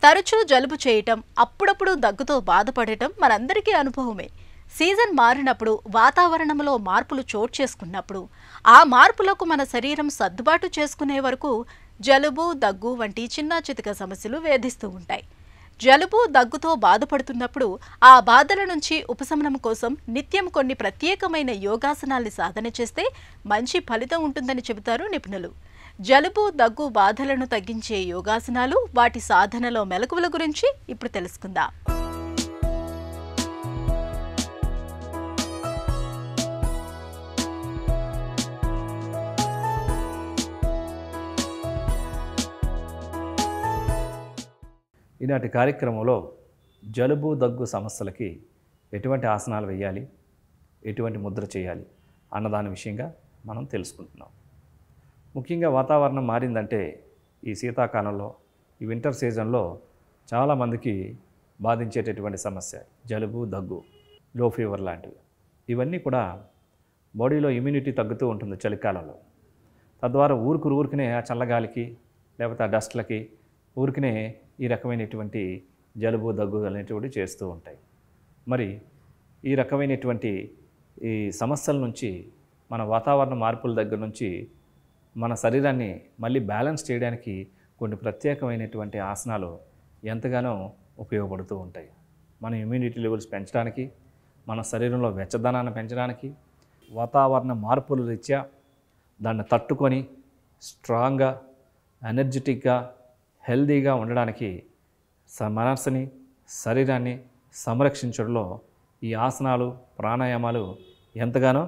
తరచూ జలుబు చేయటం, అప్పుడప్పుడు దగ్గుతో బాధపడటం మనందరికీ అనుభవమే. సీజన్ మారినప్పుడు, వాతావరణంలో మార్పులు చోటు చేసుకున్నప్పుడు, ఆ మార్పులకు మన శరీరం సర్దుబాటు చేసుకునే వరకు జలుబు, దగ్గు వంటి చిన్న చితక సమస్యలు వేధిస్తూ ఉంటాయి. జలుబు, దగ్గుతో బాధపడుతున్నప్పుడు ఆ బాధల నుంచి ఉపశమనం కోసం నిత్యం కొన్ని ప్రత్యేకమైన యోగాసనాల్ని సాధన చేస్తే మంచి ఫలితం ఉంటుందని చెబుతారు నిపుణులు. జలుబు, దగ్గు బాధలను తగ్గించే యోగాసనాలు, వాటి సాధనలో మెలకువల గురించి ఇప్పుడు తెలుసుకుందాం. ఈనాటి కార్యక్రమంలో జలుబు, దగ్గు సమస్యలకి ఎటువంటి ఆసనాలు వేయాలి, ఎటువంటి ముద్ర చేయాలి అన్నదాని విషయంగా మనం తెలుసుకుంటున్నాం. ముఖ్యంగా వాతావరణం మారిందంటే ఈ శీతాకాలంలో, ఈ వింటర్ సీజన్లో చాలామందికి బాధించేటటువంటి సమస్య జలుబు, దగ్గు, లో ఫీవర్ లాంటివి. ఇవన్నీ కూడా బాడీలో ఇమ్యూనిటీ తగ్గుతూ ఉంటుంది చలికాలంలో. తద్వారా ఊరికినే ఆ చల్లగాలికి లేకపోతే ఆ డస్ట్లకి ఊరికినే ఈ రకమైనటువంటి జలుబు, దగ్గు అనేటువంటి చేస్తూ ఉంటాయి. మరి ఈ రకమైనటువంటి ఈ సమస్యల నుంచి, మన వాతావరణ మార్పుల దగ్గర నుంచి మన శరీరాన్ని మళ్ళీ బ్యాలెన్స్ చేయడానికి కొన్ని ప్రత్యేకమైనటువంటి ఆసనాలు ఎంతగానో ఉపయోగపడుతూ ఉంటాయి. మన ఇమ్యూనిటీ లెవెల్స్ పెంచడానికి, మన శరీరంలో వెచ్చదనాన్ని పెంచడానికి, వాతావరణ మార్పుల రీత్యా దాన్ని తట్టుకొని స్ట్రాంగ్గా, ఎనర్జెటిక్గా, హెల్దీగా ఉండడానికి మనస్సుని, శరీరాన్ని సంరక్షించడంలో ఈ ఆసనాలు, ప్రాణాయామాలు ఎంతగానో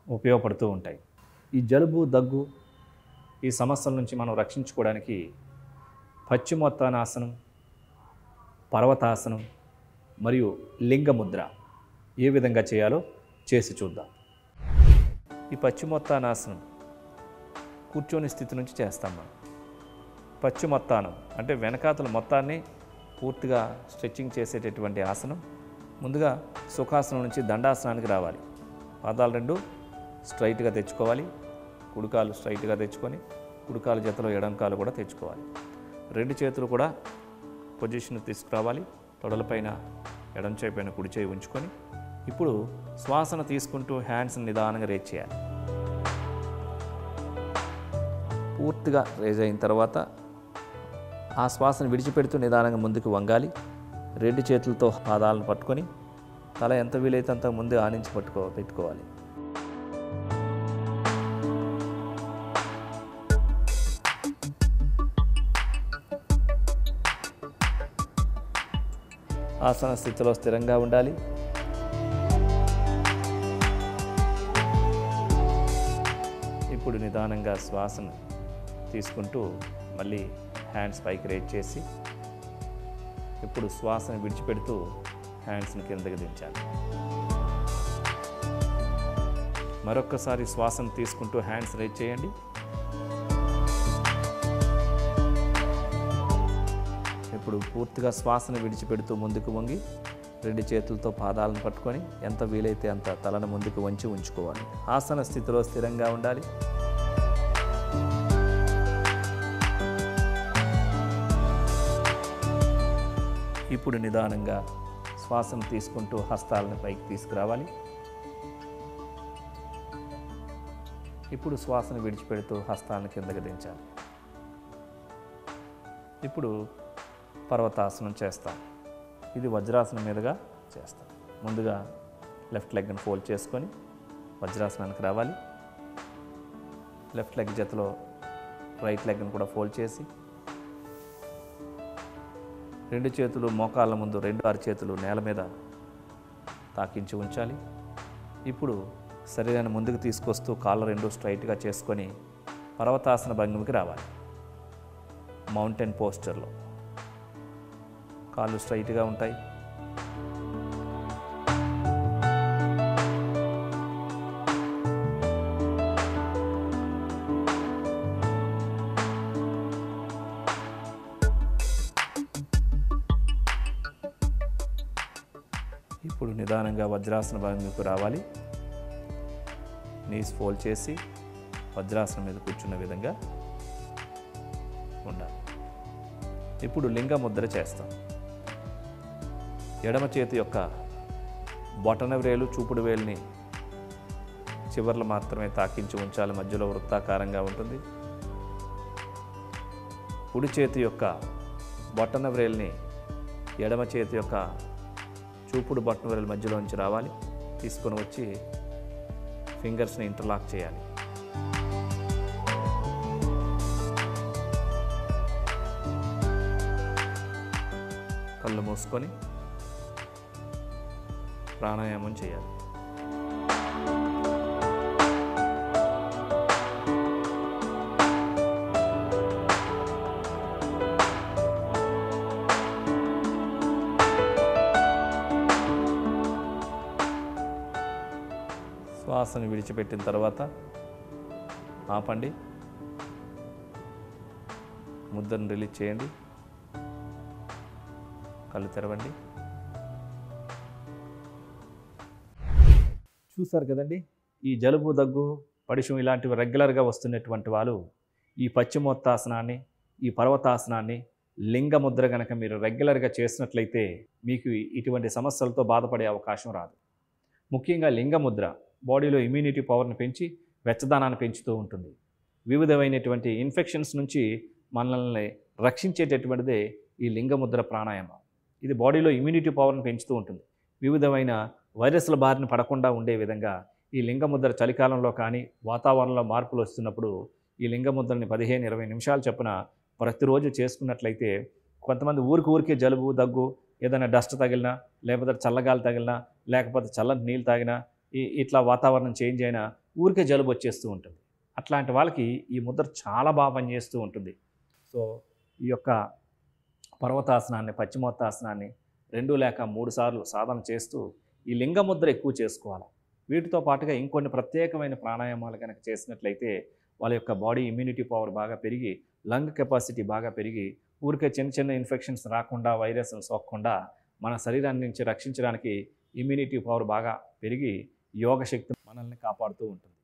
ఉపయోగపడుతూ ఉంటాయి. ఈ జలుబు, దగ్గు ఈ సమస్యల నుంచి మనం రక్షించుకోవడానికి పశ్చిమోత్తానాసనం, పర్వతాసనం మరియు లింగముద్ర ఏ విధంగా చేయాలో చేసి చూద్దాం. ఈ పశ్చిమోత్తానాసనం కూర్చొని స్థితి నుంచి చేస్తాం మనం. పశ్చిమోత్తానం అంటే వెనకాతల మొత్తాన్ని పూర్తిగా స్ట్రెచ్చింగ్ చేసేటటువంటి ఆసనం. ముందుగా సుఖాసనం నుంచి దండాసనానికి రావాలి. పాదాలు రెండు స్ట్రైట్గా తెచ్చుకోవాలి. కుడికాలు స్ట్రైట్గా తెచ్చుకొని కుడికాలు జతలో ఎడంకాలు కూడా తెచ్చుకోవాలి. రెండు చేతులు కూడా పొజిషన్ తీసుకురావాలి. తొడలపైన ఎడం చేయి పైన కుడి చేయి ఉంచుకొని ఇప్పుడు శ్వాసను తీసుకుంటూ హ్యాండ్స్ని నిదానంగా రేజ్ చేయాలి. పూర్తిగా రేజ్ అయిన తర్వాత ఆ శ్వాసను విడిచిపెడుతూ నిదానంగా ముందుకు వంగాలి. రెండు చేతులతో పాదాలను పట్టుకొని తల ఎంత వీలైతే అంత ముందు ఆనించి పెట్టుకోవాలి. ఆసన స్థితిలో స్థిరంగా ఉండాలి. ఇప్పుడు నిదానంగా శ్వాసను తీసుకుంటూ మళ్ళీ హ్యాండ్స్ పైకి రేజ్ చేసి ఇప్పుడు శ్వాసను విడిచిపెడుతూ హ్యాండ్స్ని కిందకి దించాలి. మరొక్కసారి శ్వాసను తీసుకుంటూ హ్యాండ్స్ రేజ్ చేయండి. ఇప్పుడు పూర్తిగా శ్వాసను విడిచిపెడుతూ ముందుకు వంగి రెండు చేతులతో పాదాలను పట్టుకొని ఎంత వీలైతే అంత తలను ముందుకు వంచి ఉంచుకోవాలి. ఆసన స్థితిలో స్థిరంగా ఉండాలి. ఇప్పుడు నిదానంగా శ్వాసను తీసుకుంటూ హస్తాలను పైకి తీసుకురావాలి. ఇప్పుడు శ్వాసను విడిచిపెడుతూ హస్తాలను కిందకి దించాలి. ఇప్పుడు పర్వతాసనం చేస్తాం. ఇది వజ్రాసనం మీదుగా చేస్తాం. ముందుగా లెఫ్ట్ లెగ్ని ఫోల్డ్ చేసుకొని వజ్రాసనానికి రావాలి. లెఫ్ట్ లెగ్ జతలో రైట్ లెగ్ని కూడా ఫోల్డ్ చేసి రెండు చేతులు మోకాళ్ళ ముందు, రెండు అరచేతులు నేల మీద తాకించి ఉంచాలి. ఇప్పుడు శరీరాన్ని ముందుకు తీసుకొస్తూ కాళ్ళ రెండు స్ట్రైట్గా చేసుకొని పర్వతాసన భంగిమకి రావాలి. మౌంటైన్ పోస్చర్లో కాళ్ళు స్ట్రైట్గా ఉంటాయి. ఇప్పుడు నిదానంగా వజ్రాసన భంగిమకు రావాలి. నీస్ ఫోల్డ్ చేసి వజ్రాసనం మీద కూర్చున్న విధంగా ఉండాలి. ఇప్పుడు లింగ ముద్ర చేస్తాం. ఎడమ చేతి యొక్క బొటన వేలు చూపుడు వేలుని చివర్లు మాత్రమే తాకించి ఉంచాలి, మధ్యలో వృత్తాకారంగా ఉంటుంది. కుడి చేతి యొక్క బొటన వేలుని ఎడమ చేతి యొక్క చూపుడు బొటన వేలు మధ్యలోంచి రావాలి, తీసుకొని వచ్చి ఫింగర్స్ని ఇంటర్లాక్ చేయాలి. కళ్ళు మూసుకొని ప్రాణాయామం చేయాలి. శ్వాసను విడిచిపెట్టిన తర్వాత ఆపండి, ముద్రను రిలీజ్ చేయండి, కళ్ళు తెరవండి. చూసారు కదండి, ఈ జలుబు, దగ్గు, పడిశం ఇలాంటివి రెగ్యులర్గా వస్తున్నటువంటి వాళ్ళు ఈ పశ్చిమోత్తాసనాన్ని, ఈ పర్వతాసనాన్ని, లింగ ముద్ర కనుక మీరు రెగ్యులర్గా చేసినట్లయితే మీకు ఇటువంటి సమస్యలతో బాధపడే అవకాశం రాదు. ముఖ్యంగా లింగ ముద్ర బాడీలో ఇమ్యూనిటీ పవర్ని పెంచి వెచ్చదనాన్ని పెంచుతూ ఉంటుంది. వివిధమైనటువంటి ఇన్ఫెక్షన్స్ నుంచి మనల్ని రక్షించేటటువంటిదే ఈ లింగ ముద్ర ప్రాణాయామం. ఇది బాడీలో ఇమ్యూనిటీ పవర్ని పెంచుతూ ఉంటుంది. వివిధమైన వైరస్ల బారిన పడకుండా ఉండే విధంగా ఈ లింగ ముద్ర చలికాలంలో కానీ వాతావరణంలో మార్పులు వస్తున్నప్పుడు ఈ లింగ ముద్రని 15-20 నిమిషాలు చొప్పున ప్రతిరోజు చేసుకున్నట్లయితే కొంతమంది ఊరికే జలుబు, దగ్గు, ఏదైనా డస్ట్ తగిలినా, లేకపోతే చల్లగాలి తగిలినా, లేకపోతే చల్లని నీళ్ళు తాగినా, ఇట్లా వాతావరణం చేంజ్ అయినా ఊరికే జలుబు వచ్చేస్తూ ఉంటుంది. అట్లాంటి వాళ్ళకి ఈ ముద్ర చాలా బాగా పనిచేస్తూ ఉంటుంది. సో ఈ యొక్క పర్వతాసనాన్ని, పశ్చిమోత్తాసనాన్ని 2 లేక 3 సార్లు సాధన చేస్తూ ఈ లింగ ముద్ర ఎక్కువ చేసుకోవాలి. వీటితో పాటుగా ఇంకొన్ని ప్రత్యేకమైన ప్రాణాయామాలు కనుక చేసినట్లయితే వాళ్ళ యొక్క బాడీ ఇమ్యూనిటీ పవర్ బాగా పెరిగి, లంగ్ కెపాసిటీ బాగా పెరిగి, ఊరికే చిన్న ఇన్ఫెక్షన్స్ రాకుండా, వైరస్లు సోకకుండా మన శరీరాన్ని నుంచి రక్షించడానికి ఇమ్యూనిటీ పవర్ బాగా పెరిగి యోగ శక్తి మనల్ని కాపాడుతూ ఉంటుంది.